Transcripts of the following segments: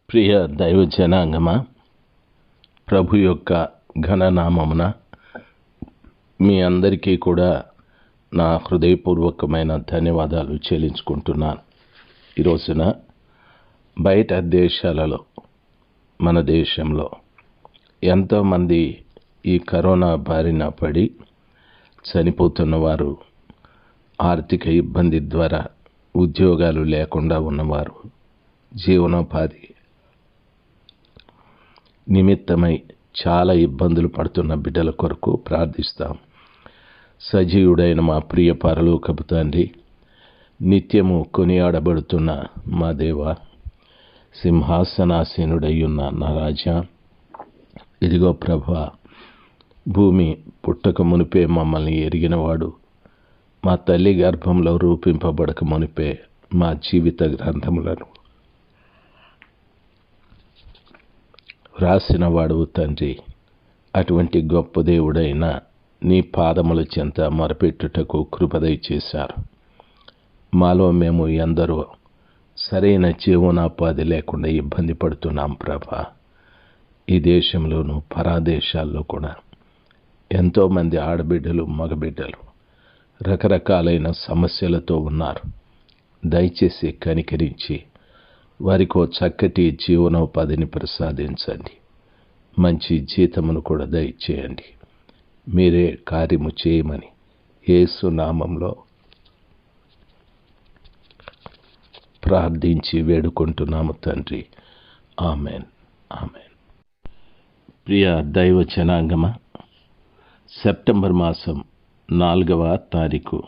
ప్రియ దైవ జనాంగమా, ప్రభు యొక్క ఘననామమున మీ అందరికీ కూడా నా హృదయపూర్వకమైన ధన్యవాదాలు చెల్లించుకుంటున్నాను. ఈ రోజున బయట దేశాలలో, మన దేశంలో ఎంతోమంది ఈ కరోనా బారిన పడి చనిపోతున్నవారు, ఆర్థిక ఇబ్బంది ద్వారా ఉద్యోగాలు లేకుండా ఉన్నవారు, జీవనోపాధి నిమిత్తమై చాలా ఇబ్బందులు పడుతున్న బిడ్డల కొరకు ప్రార్థిస్తాం. సజీవుడైన మా ప్రియ పరలోకపు తండ్రి, నిత్యము కొనియాడబడుతున్న మా దేవ, సింహాసనాసీనుడయ్యున్న నా రాజా, ఇదిగో ప్రభువా, భూమి పుట్టక మునిపే మమ్మల్ని ఎరిగినవాడు, మా తల్లి గర్భంలో రూపింపబడక మునిపే మా జీవిత గ్రంథములను వ్రాసిన వాడు తండ్రి. అటువంటి గొప్ప దేవుడైన నీ పాదముల చెంత మొరపెట్టుటకు కృపదయ చేశారు. మాలో మేము ఎందరో సరైన జీవనోపాధి లేకుండా ఇబ్బంది పడుతున్నాం ప్రభా. ఈ దేశంలోనూ పరాదేశాల్లో కూడా ఎంతోమంది ఆడబిడ్డలు, మగబిడ్డలు రకరకాలైన సమస్యలతో ఉన్నారు. దయచేసి కనికరించి వారికో చక్కటి జీవనోపాధిని ప్రసాదించండి. మంచి జీతమును కూడా దయచేయండి. మీరే కార్యము చేయమని యేసు నామంలో ప్రార్థించి వేడుకుంటున్నాము తండ్రి. Amen, amen. ప్రియ దైవ జనాంగమా, సెప్టెంబర్ మాసం 4వ తారీఖు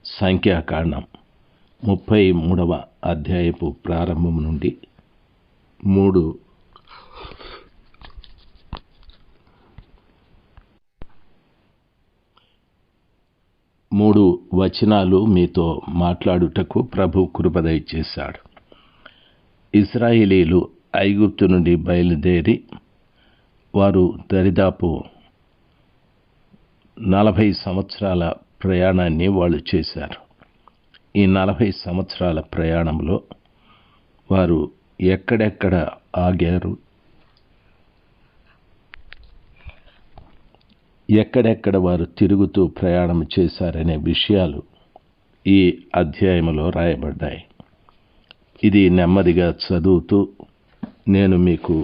సంఖ్యాకాండం 33వ అధ్యాయపు ప్రారంభం నుండి 3 వచనాలు మీతో మాట్లాడుటకు ప్రభు కృపదయ చేశాడు. ఇశ్రాయేలీలు ఐగుప్తు నుండి బయలుదేరి వారు దరిదాపు 40 సంవత్సరాల ప్రయాణాన్ని వాళ్ళు చేశారు. ఈ 40 సంవత్సరాల ప్రయాణంలో వారు ఎక్కడెక్కడ ఆగారు, ఎక్కడెక్కడ వారు తిరుగుతూ ప్రయాణం చేశారనే విషయాలు ఈ అధ్యాయంలో రాయబడ్డాయి. ఇది నెమ్మదిగా చదువుతూ నేను మీకు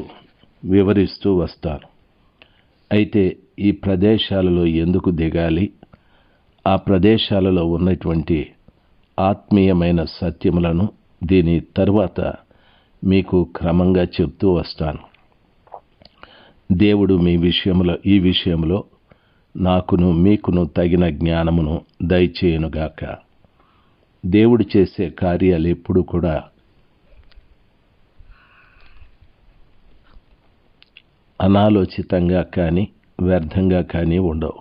వివరిస్తూ వస్తాను. అయితే ఈ ప్రదేశాలలో ఎందుకు దిగాలి, ఆ ప్రదేశాలలో ఉన్నటువంటి ఆత్మీయమైన సత్యములను దీని తరువాత మీకు క్రమంగా చెప్తూ వస్తాను. దేవుడు ఈ విషయంలో నాకును మీకును తగిన జ్ఞానమును దయచేయునుగాక. దేవుడు చేసే కార్యాలు ఎప్పుడు కూడా అనాలోచితంగా కానీ వ్యర్థంగా కానీ ఉండవు.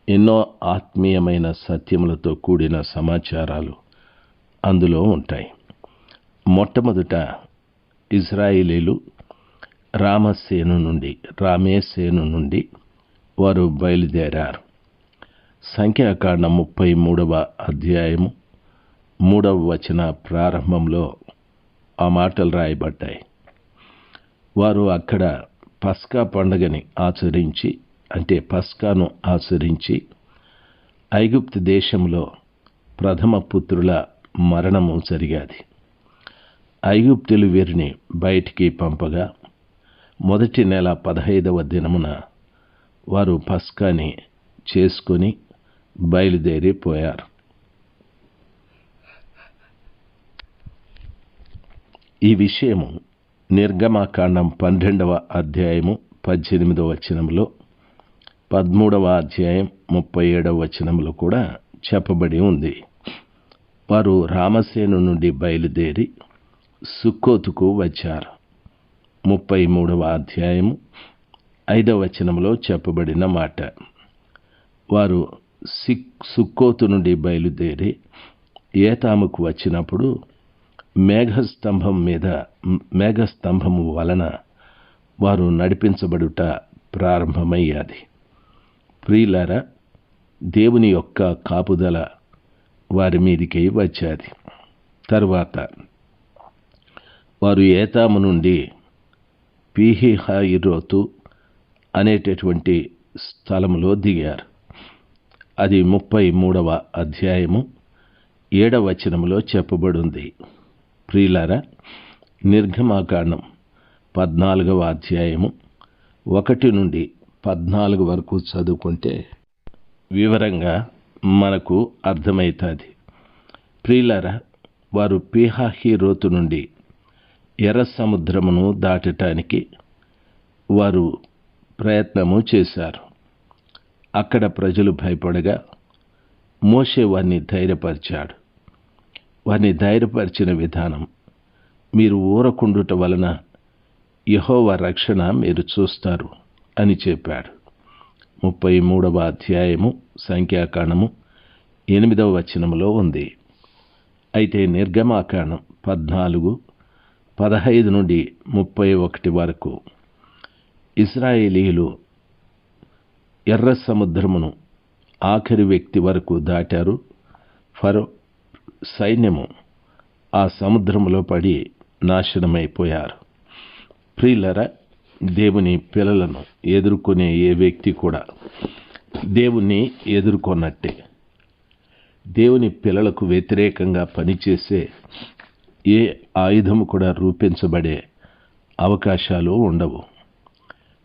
ఎన్నో ఆత్మీయమైన సత్యములతో కూడిన సమాచారాలు అందులో ఉంటాయి. మొట్టమొదట ఇశ్రాయేలీలు రామేసేను నుండి వారు బయలుదేరారు. సంఖ్యాకాండం 33వ అధ్యాయము 3వ వచన ప్రారంభంలో ఆ మాటలు రాయబడ్డాయి. వారు అక్కడ పస్కా పండుగని ఆచరించి, అంటే పస్కాను ఆచరించి, ఐగుప్తు దేశంలో ప్రథమ పుత్రుల మరణము జరిగాది. ఐగుప్తులు వీరిని బయటికి పంపగా మొదటి నెల 15వ దినమున వారు పస్కాని చేసుకొని బయలుదేరిపోయారు. ఈ విషయము నిర్గమకాండం 12వ అధ్యాయము 18వ వచనంలో, 13వ అధ్యాయం 37వ వచనంలో కూడా చెప్పబడి ఉంది. వారు రామసేను నుండి బయలుదేరి సుక్కోతుకు వచ్చారు. 33వ అధ్యాయము 5వ వచనంలో చెప్పబడిన మాట. వారు సుక్కోతు నుండి బయలుదేరి ఏతాముకు వచ్చినప్పుడు మేఘస్తంభము వలన వారు నడిపించబడుట ప్రారంభమయ్యాది. ప్రియులారా, దేవుని యొక్క కాపుదల వారి మీదికి వచ్చాది. తరువాత వారు ఏతాము నుండి పీహీహాయిరోతు అనేటటువంటి స్థలములో దిగారు. అది 33వ అధ్యాయము 7వ వచనములో చెప్పబడింది. ప్రియులారా, నిర్గమాకాండం 14వ అధ్యాయము 1 నుండి 14 వరకు చదువుకుంటే వివరంగా మనకు అర్థమవుతుంది. ప్రియులారా, వారు పీహహీరోతు నుండి ఎర్ర సముద్రమును దాటటానికి వారు ప్రయత్నము చేశారు. అక్కడ ప్రజలు భయపడగా మోషే వారిని ధైర్యపరిచాడు. వారిని ధైర్యపరిచిన విధానం, మీరు ఊరకుండుట వలన యెహోవా రక్షణ మీరు చూస్తారు అని చెప్పాడు. 33వ అధ్యాయము సంఖ్యాకాండము 8వ వచనములో ఉంది. అయితే నిర్గమాకాండం 14, 15 నుండి 31 వరకు ఇశ్రాయేలీయులు ఎర్ర సముద్రమును ఆఖరి వ్యక్తి వరకు దాటారు. ఫరో సైన్యము ఆ సముద్రములో పడి నాశనమైపోయారు. ప్రియులారా, దేవుని పిల్లలను ఎదుర్కొనే ఏ వ్యక్తి కూడా దేవుణ్ణి ఎదుర్కొన్నట్టే. దేవుని పిల్లలకు వ్యతిరేకంగా పనిచేసే ఏ ఆయుధము కూడా రూపించబడే అవకాశాలు ఉండవు.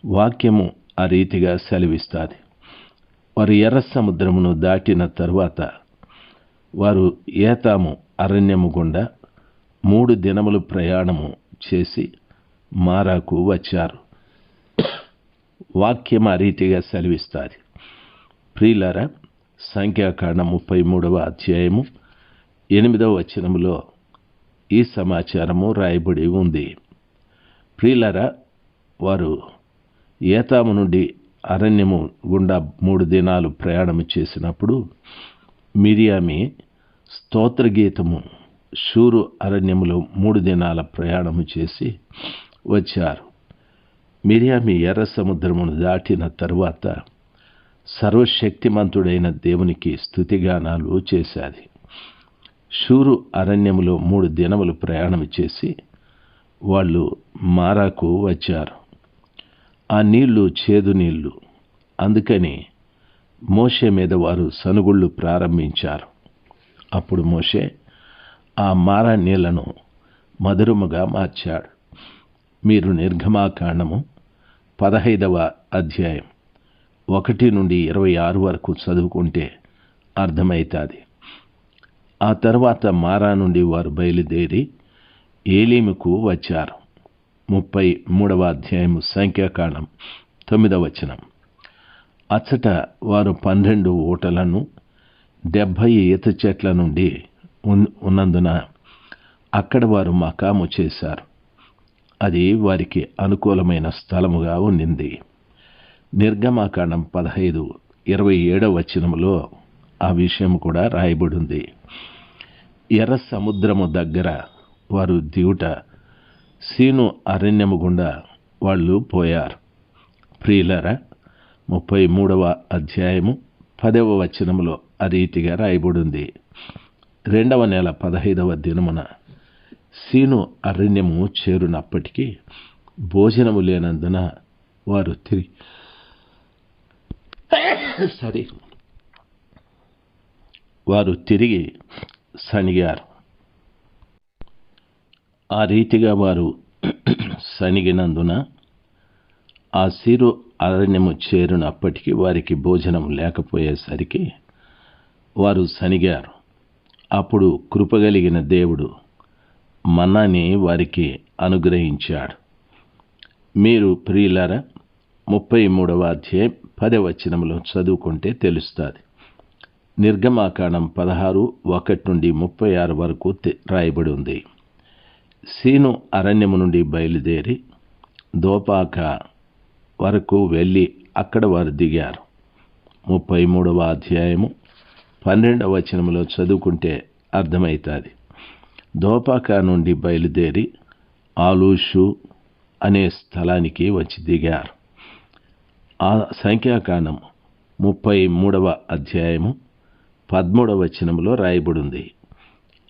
వాక్యము ఆ రీతిగా సెలవిస్తుంది. వారు ఎర్ర సముద్రమును దాటిన తరువాత వారు ఏతాము అరణ్యము గుండా 3 దినములు ప్రయాణము చేసి మారాకు వచ్చారు. వాక్యం ఆ రీతిగా సెలవిస్తుంది. ప్రియులారా, సంఖ్యాకాండం 33వ అధ్యాయము 8వ వచనములో ఈ సమాచారము రాయబడి ఉంది. ప్రియులారా, వారు ఏతాము నుండి అరణ్యము గుండా 3 దినాలు ప్రయాణము చేసినప్పుడు మిరియామి స్తోత్రగీతము షూరు అరణ్యములో 3 దినాల ప్రయాణము చేసి వచ్చారు. మిరియామి ఎర్ర సముద్రమును దాటిన తరువాత సర్వశక్తిమంతుడైన దేవునికి స్తుతిగానాలు చేశాది. షూరు అరణ్యములో 3 దినములు ప్రయాణం చేసి వాళ్ళు మారాకు వచ్చారు. ఆ నీళ్లు చేదు నీళ్లు. అందుకని మోషే మీద వారు సనుగుళ్ళు ప్రారంభించారు. అప్పుడు మోషే ఆ మారా నీళ్లను మధురముగా మార్చాడు. మీరు నిర్గమాకాండము 15వ అధ్యాయం 1 నుండి 26 వరకు చదువుకుంటే అర్థమవుతుంది. ఆ తర్వాత మారా నుండి వారు బయలుదేరి ఏలీముకు వచ్చారు. 33వ అధ్యాయము సంఖ్యాకాండం 9వ వచనం. అచ్చట వారు 12 ఊటలను 70 ఈత చెట్ల నుండి ఉన్నందున అక్కడ వారు మకాము చేశారు. అది వారికి అనుకూలమైన స్థలముగా ఉండింది. నిర్గమాకాండం 15, 27వ వచనములో ఆ విషయం కూడా రాయబడింది. ఎర్ర సముద్రము దగ్గర వారు దిగుట సీను అరణ్యము గుండా వాళ్ళు పోయారు. ప్రియులారా, 33వ అధ్యాయము 10వ వచనములో ఆ రీతిగా రాయబడింది. 2వ నెల 15వ దినమున సీను అరణ్యము చేరునప్పటికీ భోజనము లేనందున వారు తిరిగి సనిగారు. ఆ రీతిగా వారు సనిగినందున ఆ సీరు అరణ్యము చేరునప్పటికీ వారికి భోజనం లేకపోయేసరికి వారు సనిగారు. అప్పుడు కృపగలిగిన దేవుడు మన్నాని వారికి అనుగ్రహించాడు. మీరు ప్రియులారా 33వ అధ్యాయం 10వ వచనములో చదువుకుంటే తెలుస్తుంది. నిర్గమాకాండం 16, 1 నుండి 36 వరకు రాయబడి ఉంది. సీను అరణ్యము నుండి బయలుదేరి దోపాక వరకు వెళ్ళి అక్కడ వారు దిగారు. 33వ అధ్యాయము 12వ వచనములో చదువుకుంటే అర్థమవుతుంది. దోపాక నుండి బయలుదేరి ఆలూషు అనే స్థలానికి వచ్చి దిగారు. ఆ సంఖ్యాకాండం 33వ అధ్యాయము 13వ వచనములో రాయబడింది.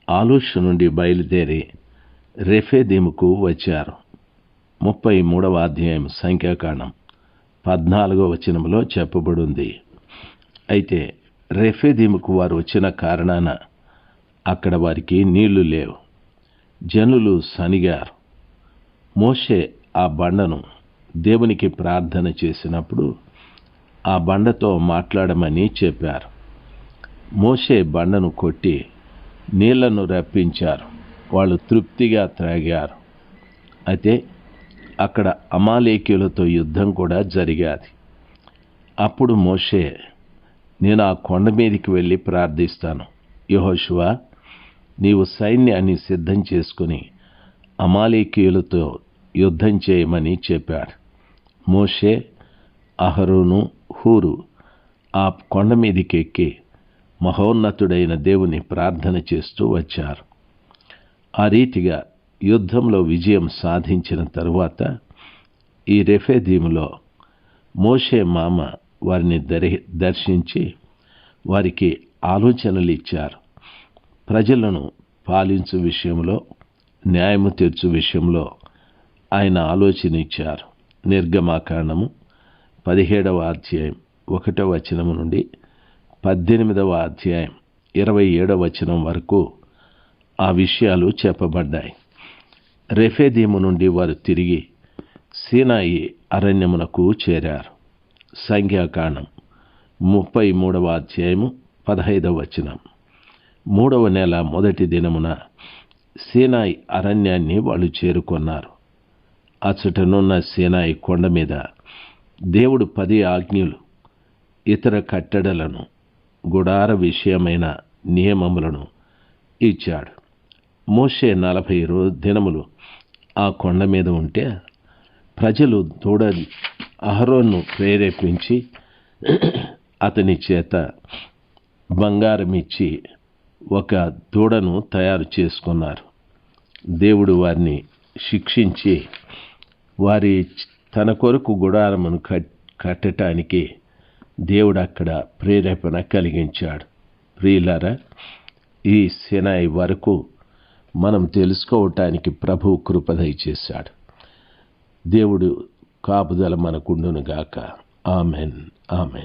ఆలూషు నుండి బయలుదేరి రెఫెదీముకు వచ్చారు. 33వ అధ్యాయం సంఖ్యాకాండం 14వ వచనంలో చెప్పబడింది. అయితే రెఫెదీముకు వారు వచ్చిన కారణాన అక్కడ వారికి నీళ్లు లేవు. జనులు సనిగారు. మోషే ఆ బండను దేవునికి ప్రార్థన చేసినప్పుడు ఆ బండతో మాట్లాడమని చెప్పారు. మోషే బండను కొట్టి నీళ్లను రప్పించారు. వాళ్ళు తృప్తిగా త్రాగారు. అయితే అక్కడ అమాలేకీయులతో యుద్ధం కూడా జరిగాది. అప్పుడు మోషే, నేను ఆ కొండ మీదికి వెళ్ళి ప్రార్థిస్తాను. యెహోషువ, నీవు సైన్యాన్ని సిద్ధం చేసుకుని అమాలేకీయులతో యుద్ధం చేయమని చెప్పాడు. మోషే, అహరోను, హూరు ఆ కొండ మీదికి ఎక్కి మహోన్నతుడైన దేవుని ప్రార్థన చేస్తూ వచ్చారు. ఆ రీతిగా యుద్ధంలో విజయం సాధించిన తరువాత ఈ రెఫెదీములో మోషే మామ వారిని దర్శించి వారికి ఆలోచనలు ఇచ్చారు. ప్రజలను పాలించు విషయంలో, న్యాయము తీర్చు విషయంలో ఆయన ఆలోచన ఇచ్చారు. నిర్గమాకాండము 17వ అధ్యాయం 1వ వచనం నుండి 18వ అధ్యాయం 27వ వచనం వరకు ఆ విషయాలు చెప్పబడ్డాయి. రెఫెదీము నుండి వారు తిరిగి సీనాయి అరణ్యమునకు చేరారు. సంఖ్యాకాండం 33వ అధ్యాయము 15వ వచనం. 3వ నెల మొదటి దినమున సీనాయి అరణ్యాన్ని వాళ్ళు చేరుకున్నారు. అచ్చటనున్న సీనాయి కొండ మీద దేవుడు 10 ఆజ్ఞలు, ఇతర కట్టడలను, గుడార విషయమైన నియమములను ఇచ్చాడు. మోషే 40 దినములు ఆ కొండ మీద ఉంటే ప్రజలు దూడ అహరోన్ను ప్రేరేపించి అతని చేత బంగారం ఇచ్చి ఒక దూడను తయారు చేసుకున్నారు. దేవుడు వారిని శిక్షించి వారి తన కొరకు గుడారమును కట్టడానికి దేవుడు అక్కడ ప్రేరేపణ కలిగించాడు. ప్రియులారా, ఈ సీనాయి వరకు మనం తెలుసుకోవటానికి ప్రభువు కృప దయచేశాడు. దేవుడు కాపుదల మనకుండునుగాక. Amen, amen.